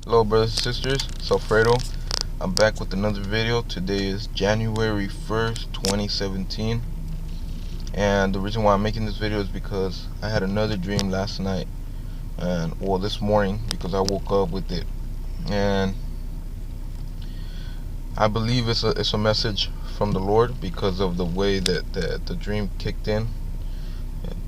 Hello brothers and sisters, it's Alfredo. I'm back with another video. Today is January 1st, 2017. And the reason why I'm making this video is because I had another dream last night. And well, this morning, because I woke up with it. And I believe it's a message from the Lord because of the way that the dream kicked in.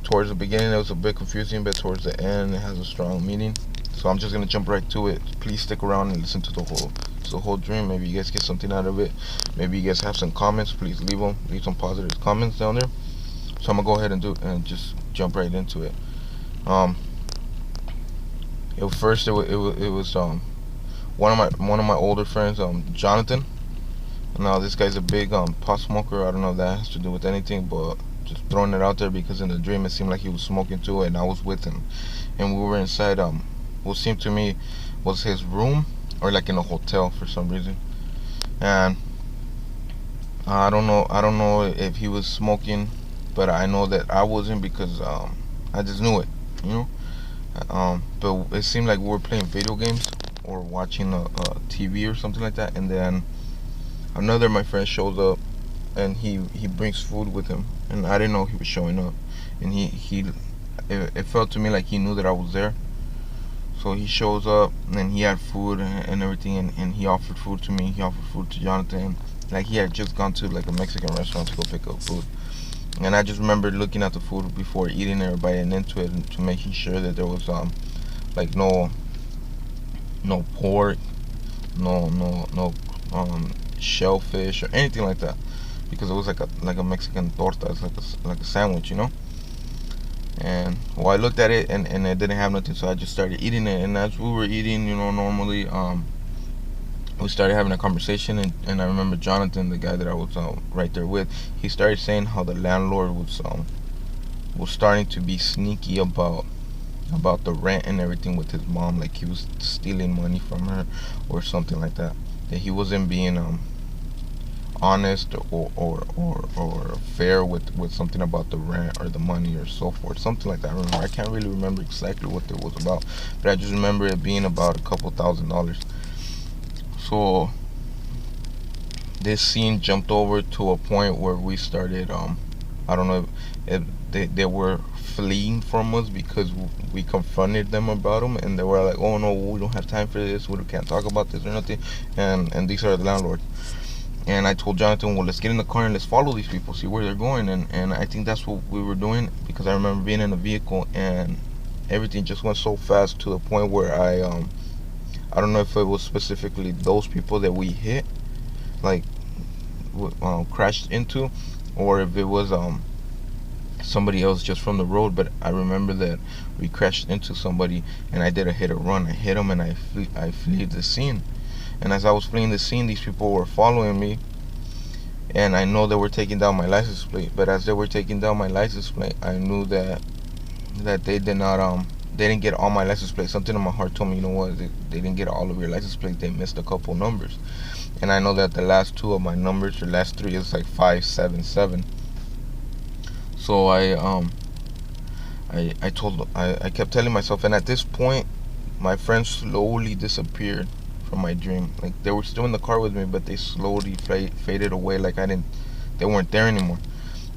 Towards the beginning it was a bit confusing, but towards the end it has a strong meaning. So I'm just gonna jump right to it. Please stick around and listen to the whole dream. Maybe you guys get something out of it. Maybe you guys have some comments. Please leave them. Leave some positive comments down there. So I'm gonna go ahead and just jump right into it. Um, first it was one of my older friends, Jonathan. Now this guy's a big pot smoker. I don't know if that has to do with anything, but just throwing it out there because in the dream it seemed like he was smoking too, and I was with him, and we were inside what seemed to me was his room or like in a hotel for some reason, and I don't know if he was smoking, but I know that I wasn't because I just knew it, you know. But it seemed like we were playing video games or watching a TV or something like that, and then another of my friends shows up and he brings food with him, and I didn't know he was showing up, and it felt to me like he knew that I was there. So he shows up and he had food and everything, and he offered food to me. He offered food to Jonathan. Like he had just gone to like a Mexican restaurant to go pick up food. And I just remember looking at the food before eating it or biting into it, and to making sure that there was like no pork, no shellfish or anything like that, because it was like a Mexican torta. It's like a sandwich, you know. And well, I looked at it and it didn't have nothing, so I just started eating it. And as we were eating, you know, normally, we started having a conversation, and I remember Jonathan, the guy that I was right there with, he started saying how the landlord was starting to be sneaky about the rent and everything with his mom, like he was stealing money from her or something like that. That he wasn't being honest or fair with something about the rent or the money or so forth, something like that. I can't really remember exactly what it was about, but I just remember it being about a couple $1,000. So this scene jumped over to a point where we started I don't know if they were fleeing from us because we confronted them about them, and they were like, oh no, we don't have time for this, we can't talk about this or nothing. And these are the landlords. And I told Jonathan, well, let's get in the car and let's follow these people, see where they're going. And I think that's what we were doing, because I remember being in a vehicle and everything just went so fast to the point where I don't know if it was specifically those people that we hit, like crashed into, or if it was somebody else just from the road. But I remember that we crashed into somebody, and I did a hit or run. I hit them and I fled the scene. And as I was fleeing the scene, these people were following me, and I know they were taking down my license plate. But as they were taking down my license plate, I knew that they did not they didn't get all my license plate. Something in my heart told me, you know what, they didn't get all of your license plate. They missed a couple numbers, and I know that the last two of my numbers, or last three, is like 577. So I kept telling myself, and at this point, my friends slowly disappeared from my dream. Like they were still in the car with me, but they slowly faded away. Like they weren't there anymore.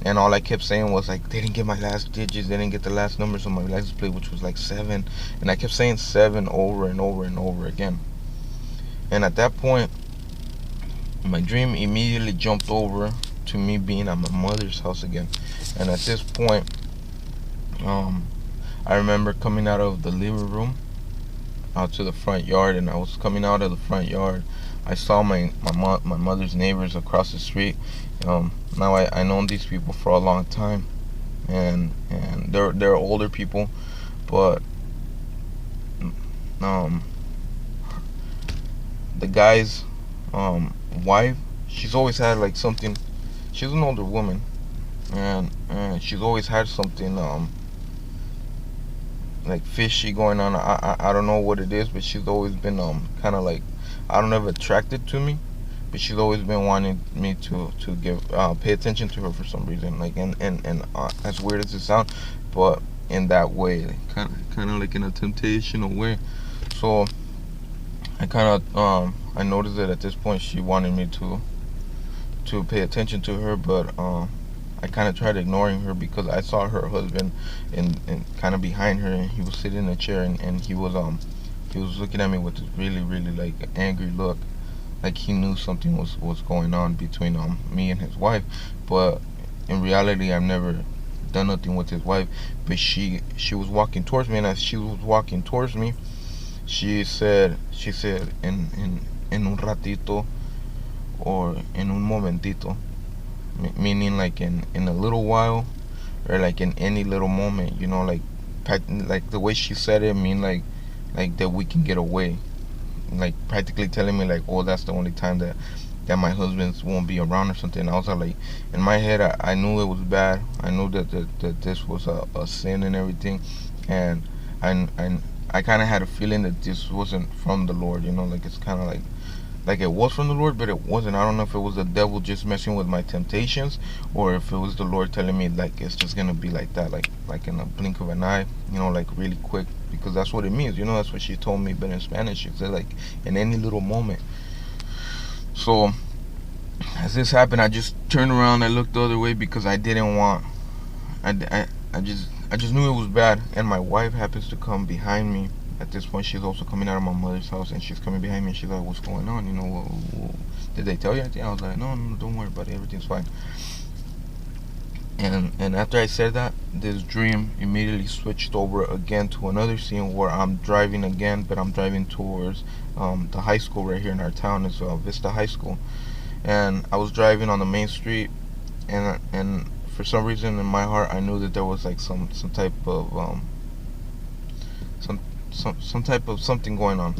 And all I kept saying was like, they didn't get my last digits, they didn't get the last numbers on my license plate, which was like 7. And I kept saying 7 over and over and over again. And at that point, my dream immediately jumped over to me being at my mother's house again. And at this point, I remember coming out of the living room out to the front yard, and I was coming out of the front yard. I saw my mother's neighbors across the street. Now I known these people for a long time, and they're older people, but um, the guy's wife, she's always had like something. She's an older woman, and she's always had something like fishy going on. I don't know what it is, but she's always been kind of like, I don't know if attracted to me, but she's always been wanting me to give pay attention to her for some reason. Like and as weird as it sounds, but in that way, kind of like in a temptational way. So I noticed that at this point she wanted me to pay attention to her, but I kind of tried ignoring her because I saw her husband in kind of behind her, and he was sitting in a chair, and he was looking at me with this really like angry look, like he knew something was going on between me and his wife. But in reality, I've never done nothing with his wife. But she was walking towards me, and as she was walking towards me, she said en un ratito, or en un momentito, meaning like in a little while, or like in any little moment, like like the way she said it mean like that we can get away, like practically telling me like, oh, that's the only time that my husband won't be around or something. I was like, in my head, I knew it was bad. I knew that this was a sin and everything, and I kind of had a feeling that this wasn't from the Lord. Like it's kind of like it was from the Lord, but it wasn't. I don't know if it was the devil just messing with my temptations, or if it was the Lord telling me like it's just gonna be like that, like in a blink of an eye, like really quick, because that's what it means. That's what she told me, but in Spanish she said like in any little moment. So as this happened, I just turned around. I looked the other way because I didn't want. I just knew it was bad, and my wife happens to come behind me. At this point, she's also coming out of my mother's house, and she's coming behind me. And she's like, "What's going on? Did they tell you anything?" I was like, "No, no, don't worry about it. Everything's fine." And after I said that, this dream immediately switched over again to another scene where I'm driving again, but I'm driving towards the high school right here in our town. It's Vista High School, and I was driving on the main street, and for some reason in my heart I knew that there was like some type of some some type of something going on,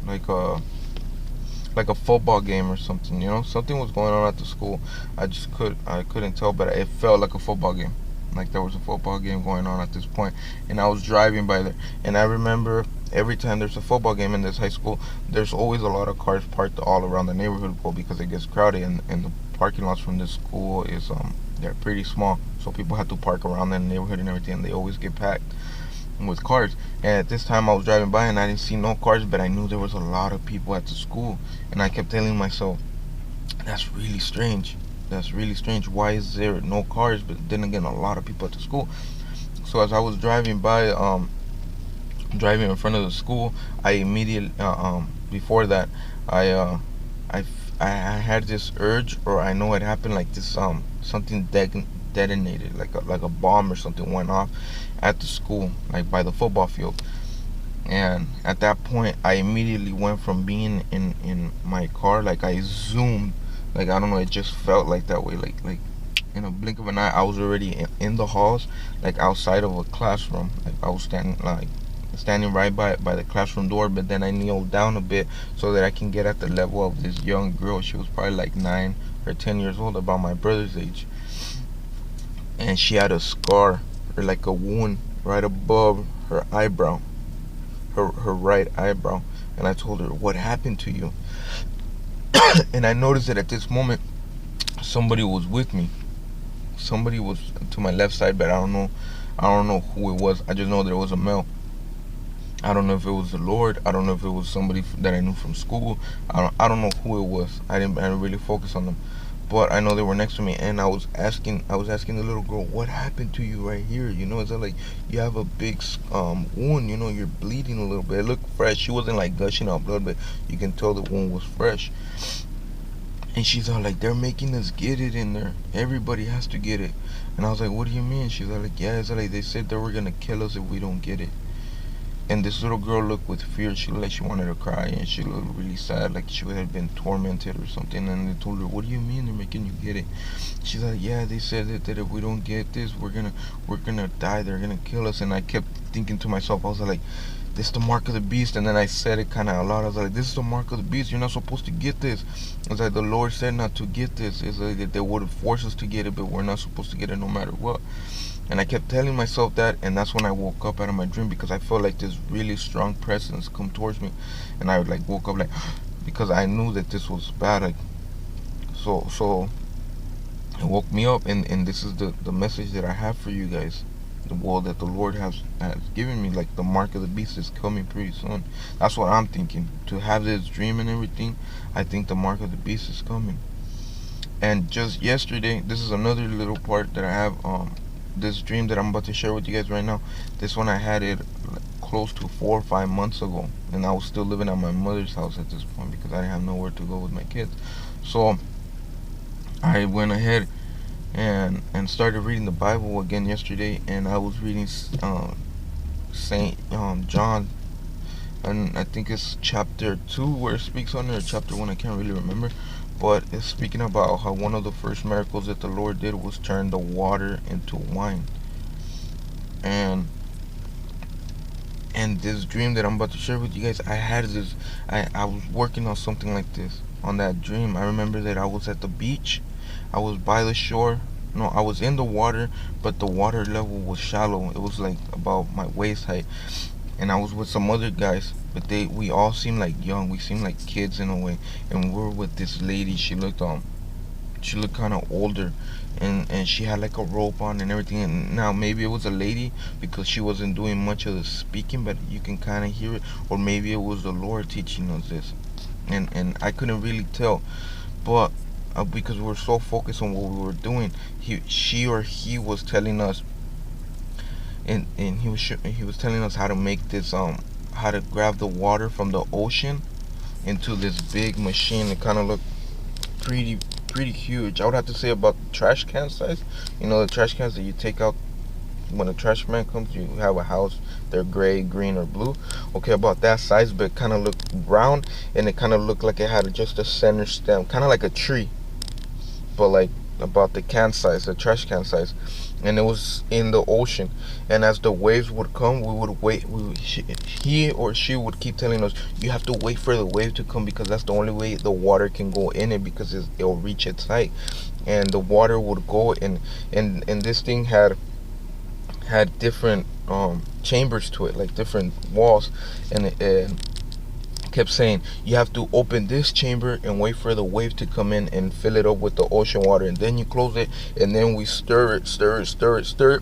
like a football game or something. Something was going on at the school. I couldn't tell, but it felt like a football game, like there was a football game going on at this point. And I was driving by there, and I remember every time there's a football game in this high school, there's always a lot of cars parked all around the neighborhood because it gets crowded, and the parking lots from this school is they're pretty small, so people have to park around the neighborhood and everything, and they always get packed with cars. And at this time I was driving by and I didn't see no cars, but I knew there was a lot of people at the school. And I kept telling myself, that's really strange. That's really strange. Why is there no cars, but then again a lot of people at the school? So as I was driving by, driving in front of the school, I immediately, before that, I, uh, I had this urge, or I know it happened, like this, something detonated, like a bomb or something went off at the school, like by the football field. And at that point, I immediately went from being in my car, like I zoomed, like I don't know, it just felt like that way, like in a blink of an eye, I was already in the halls, like outside of a classroom. Like I was standing right by the classroom door, but then I kneeled down a bit so that I can get at the level of this young girl. She was probably like 9 or 10 years old, about my brother's age, and she had a scar, or like a wound, right above her eyebrow, her right eyebrow. And I told her, "What happened to you?" And I noticed that at this moment, somebody was with me. Somebody was to my left side, but I don't know who it was. I just know that it was a male. I don't know if it was the Lord. I don't know if it was somebody that I knew from school. I don't know who it was. I didn't really focus on them, but I know they were next to me, and I was asking the little girl, "What happened to you right here? Is that like you have a big wound? You're bleeding a little bit. It looked fresh. She wasn't like gushing out blood, but you can tell the wound was fresh." And she's all like, "They're making us get it in there. Everybody has to get it." And I was like, "What do you mean?" She's all like, "Yeah, it's like they said they were gonna kill us if we don't get it." And this little girl looked with fear. She looked like she wanted to cry, and she looked really sad, like she had been tormented or something. And they told her, "What do you mean they're making you get it?" She's like, "Yeah, they said that if we don't get this, we're gonna die. They're gonna kill us." And I kept thinking to myself, I was like, "This is the mark of the beast." And then I said it kind of out loud. I was like, "This is the mark of the beast. You're not supposed to get this." I was like, "The Lord said not to get this. It's like that they would force us to get it, but we're not supposed to get it no matter what." And I kept telling myself that, and that's when I woke up out of my dream, because I felt like this really strong presence come towards me, and I like woke up like because I knew that this was bad. Like so it woke me up, and this is the message that I have for you guys. well, that the Lord has given me, like the mark of the beast is coming pretty soon. That's what I'm thinking. To have this dream and everything, I think the mark of the beast is coming. And just yesterday, this is another little part that I have. This dream that I'm about to share with you guys right now. This one I had it like close to 4 or 5 months ago, and I was still living at my mother's house at this point because I didn't have nowhere to go with my kids. So I went ahead and started reading the Bible again yesterday, and I was reading Saint John, and I think it's chapter 2 where it speaks on it, or chapter 1. I can't really remember, but it's speaking about how one of the first miracles that the Lord did was turn the water into wine. And this dream that I'm about to share with you guys, I had this. I was working on something like this on that dream. I remember that I was at the beach. I was by the shore. No, I was in the water, but the water level was shallow. It was like about my waist height, and I was with some other guys, but we all seemed like young. We seemed like kids in a way, and we were with this lady. She looked kind of older, and she had like a rope on and everything. And now maybe it was a lady because she wasn't doing much of the speaking, but you can kind of hear it, or maybe it was the Lord teaching us this, and I couldn't really tell, but. Because we were so focused on what we were doing, she or he was telling us, and he was telling us how to make this how to grab the water from the ocean into this big machine. It kind of looked pretty pretty huge. I would have to say about trash can size. You know, the trash cans that you take out when a trash man comes. You have a house. They're gray, green, or blue. Okay, about that size, but it kind of looked round, and it kind of looked like it had just a center stem, kind of like a tree, but like about the can size, the trash can size, and it was in the ocean. And as the waves would come, we would wait. He or she would keep telling us, "You have to wait for the wave to come because that's the only way the water can go in it because it'll reach its height." And the water would go, and this thing had different chambers to it, like different walls, and kept saying you have to open this chamber and wait for the wave to come in and fill it up with the ocean water, and then you close it, and then we stir it,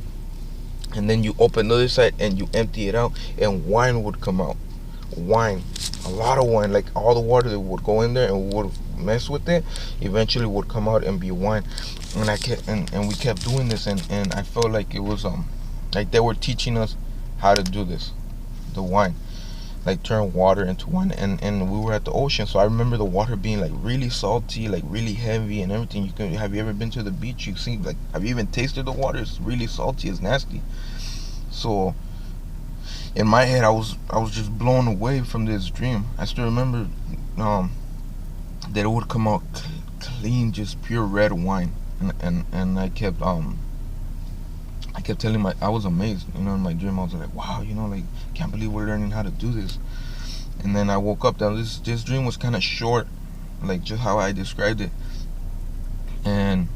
and then you open the other side and you empty it out, and wine would come out. Wine, a lot of wine, like all the water that would go in there and would mess with it eventually would come out and be wine. And I kept and we kept doing this, and I felt like it was like they were teaching us how to do this, the wine, like turn water into wine. And we were at the ocean, so I remember the water being like really salty, like really heavy and everything. Have you ever been to the beach? You see, like, have you even tasted the water? It's really salty, it's nasty. So in my head, I was just blown away from this dream. I still remember that it would come out clean, just pure red wine. And I kept telling I was amazed, you know, in my dream. I was like, wow, you know, like, can't believe we're learning how to do this. And then I woke up. Now this dream was kind of short, like just how I described it. And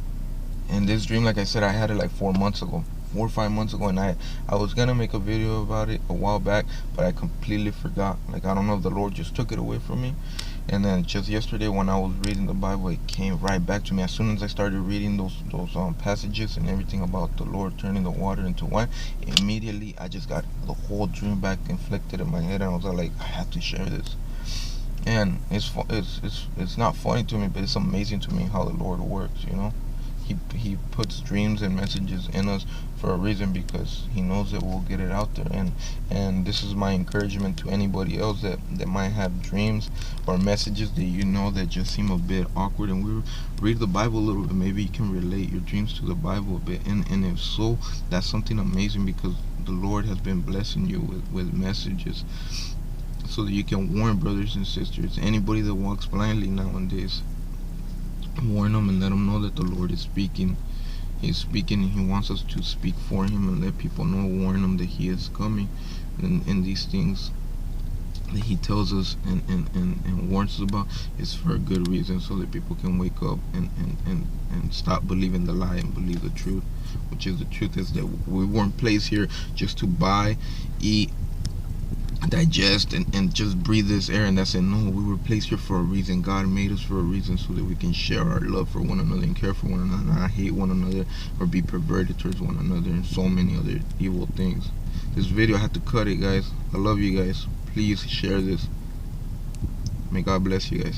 this dream, like I said, I had it like 4 months ago, 4 or 5 months ago, and I was gonna make a video about it a while back, but I completely forgot. Like, I don't know if the Lord just took it away from me. And then just yesterday when I was reading the Bible, it came right back to me. As soon as I started reading those passages and everything about the Lord turning the water into wine, immediately I just got the whole dream back inflicted in my head, and I was like, I have to share this. And it's not funny to me, but it's amazing to me how the Lord works. You know, he puts dreams and messages in us for a reason, because he knows that we'll get it out there. And this is my encouragement to anybody else that might have dreams or messages that you know that just seem a bit awkward. And we read the Bible a little bit, maybe you can relate your dreams to the Bible a bit, and if so, that's something amazing, because the Lord has been blessing you with messages so that you can warn brothers and sisters, anybody that walks blindly nowadays. Warn them and let them know that the Lord is speaking. He's speaking, and he wants us to speak for him and let people know, warn them that he is coming. And these things that he tells us and warns us about is for a good reason, so that people can wake up and stop believing the lie and believe the truth, which is the truth is that we weren't placed here just to buy, eat, digest and just breathe this air, and that's it. No, we were placed here for a reason. God made us for a reason, so that we can share our love for one another and care for one another, not hate one another or be perverted towards one another and so many other evil things. This video, I had to cut it, guys. I love you guys. Please share this. May God bless you guys.